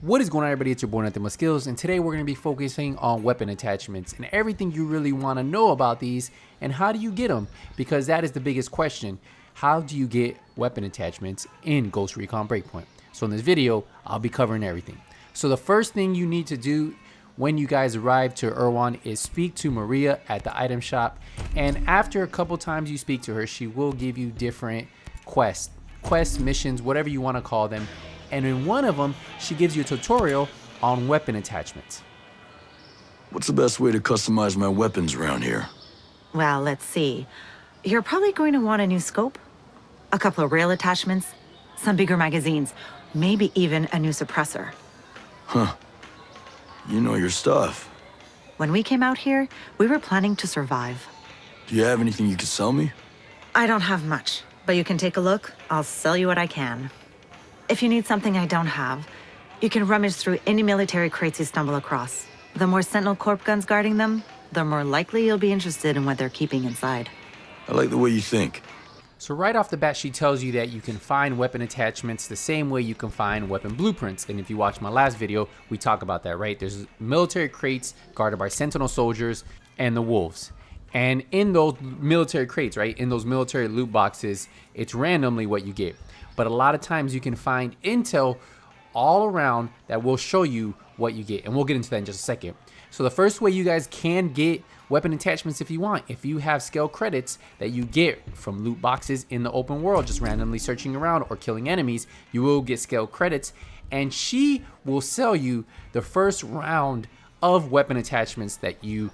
What is going on, everybody? It's your boy Nothing But Skills, and today we're going to be focusing on weapon attachments and everything you really want to know about these and how do you get them, because that is the biggest question. How do you get weapon attachments in Ghost Recon Breakpoint? So in this video, I'll be covering everything. So the first thing you need to do when you guys arrive to Erewhon is speak to Maria at the item shop, and after a couple times you speak to her, she will give you different quests, missions, whatever you want to call them. And in one of them, she gives you a tutorial on weapon attachments. What's the best way to customize my weapons around here? Well, let's see. You're probably going to want a new scope, a couple of rail attachments, some bigger magazines, maybe even a new suppressor. Huh. You know your stuff. When we came out here, we were planning to survive. Do you have anything you could sell me? I don't have much, but you can take a look. I'll sell you what I can. If you need something I don't have, you can rummage through any military crates you stumble across. The more Sentinel Corp guns guarding them, the more likely you'll be interested in what they're keeping inside. I like the way you think. So right off the bat, she tells you that you can find weapon attachments the same way you can find weapon blueprints. And if you watch my last video, we talk about that, right? There's military crates guarded by Sentinel soldiers and the wolves. And in those military crates, right, in those military loot boxes, it's randomly what you get. But a lot of times you can find intel all around that will show you what you get. And we'll get into that in just a second. So the first way you guys can get weapon attachments if you want, if you have scale credits that you get from loot boxes in the open world, just randomly searching around or killing enemies, you will get scale credits. And she will sell you the first round of weapon attachments that you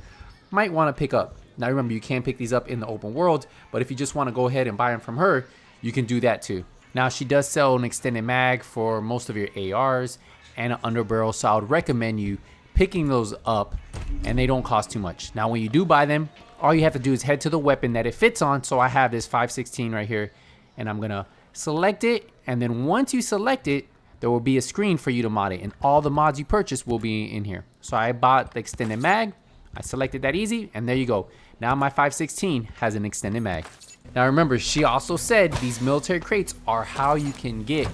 might want to pick up. Now remember, you can pick these up in the open world, but if you just want to go ahead and buy them from her, you can do that too. Now she does sell an extended mag for most of your ARs and an underbarrel, so I would recommend you picking those up, and they don't cost too much. Now when you do buy them, all you have to do is head to the weapon that it fits on. So I have this 516 right here, and I'm gonna select it, and then once you select it, there will be a screen for you to mod it, and all the mods you purchase will be in here. So I bought the extended mag, I selected that easy, and there you go. Now my 516 has an extended mag. Now remember, she also said these military crates are how you can get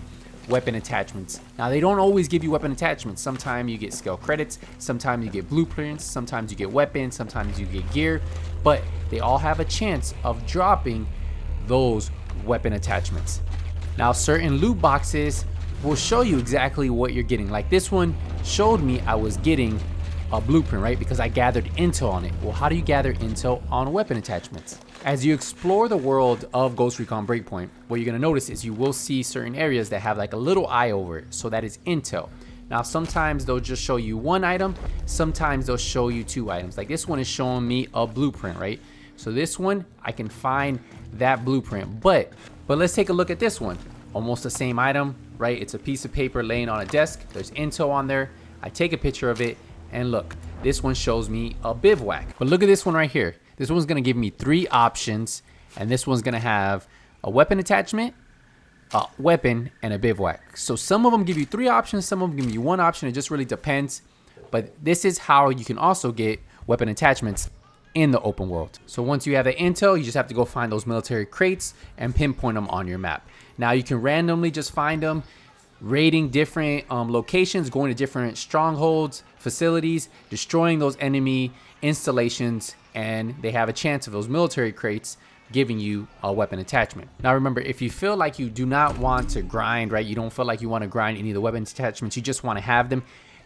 weapon attachments. Now they don't always give you weapon attachments. Sometimes you get scale credits, sometimes you get blueprints, sometimes you get weapons, sometimes you get gear, but they all have a chance of dropping those weapon attachments. Now certain loot boxes will show you exactly what you're getting. Like this one showed me I was getting a blueprint, right? Because I gathered intel on it. Well, how do you gather intel on weapon attachments? As you explore the world of Ghost Recon Breakpoint, what you're gonna notice is you will see certain areas that have like a little eye over it. So that is intel. Now, sometimes they'll just show you one item. Sometimes they'll show you two items. Like this one is showing me a blueprint, right? So this one, I can find that blueprint, but let's take a look at this one. Almost the same item, right? It's a piece of paper laying on a desk. There's intel on there. I take a picture of it, and look, this one shows me a bivouac. But look at this one right here. This one's gonna give me 3 options, and this one's gonna have a weapon attachment, a weapon, and a bivouac. So some of them give you 3 options, some of them give you 1 option. It just really depends. But this is how you can also get weapon attachments in the open world. So once you have the intel, you just have to go find those military crates and pinpoint them on your map. Now you can randomly just find them, raiding different locations, going to different strongholds, facilities, destroying those enemy installations, and they have a chance of those military crates giving you a weapon attachment. Now remember, if you feel like you do not want to grind, right, you don't feel like you want to grind any of the weapon attachments, you just want to have them,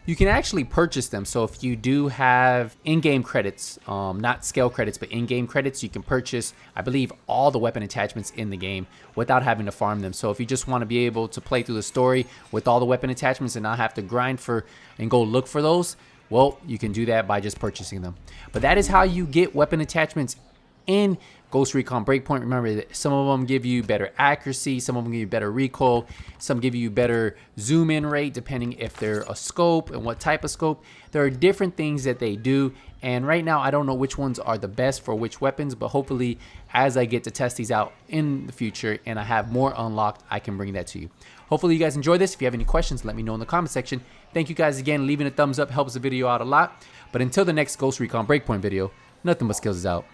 you can actually purchase them. So if you do have in-game credits, not scale credits, but in-game credits, you can purchase, I believe, all the weapon attachments in the game without having to farm them. So if you just want to be able to play through the story with all the weapon attachments and not have to grind for and go look for those, well, you can do that by just purchasing them. But that is how you get weapon attachments in Ghost Recon Breakpoint. Remember that some of them give you better accuracy, some of them give you better recoil, some give you better zoom in rate depending if they're a scope and what type of scope. There are different things that they do, and right now I don't know which ones are the best for which weapons, but hopefully as I get to test these out in the future and I have more unlocked, I can bring that to you. Hopefully you guys enjoy this. If you have any questions, let me know in the comment section. Thank you guys again. Leaving a thumbs up helps the video out a lot. But until the next Ghost Recon Breakpoint video, Nothing But Skills is out.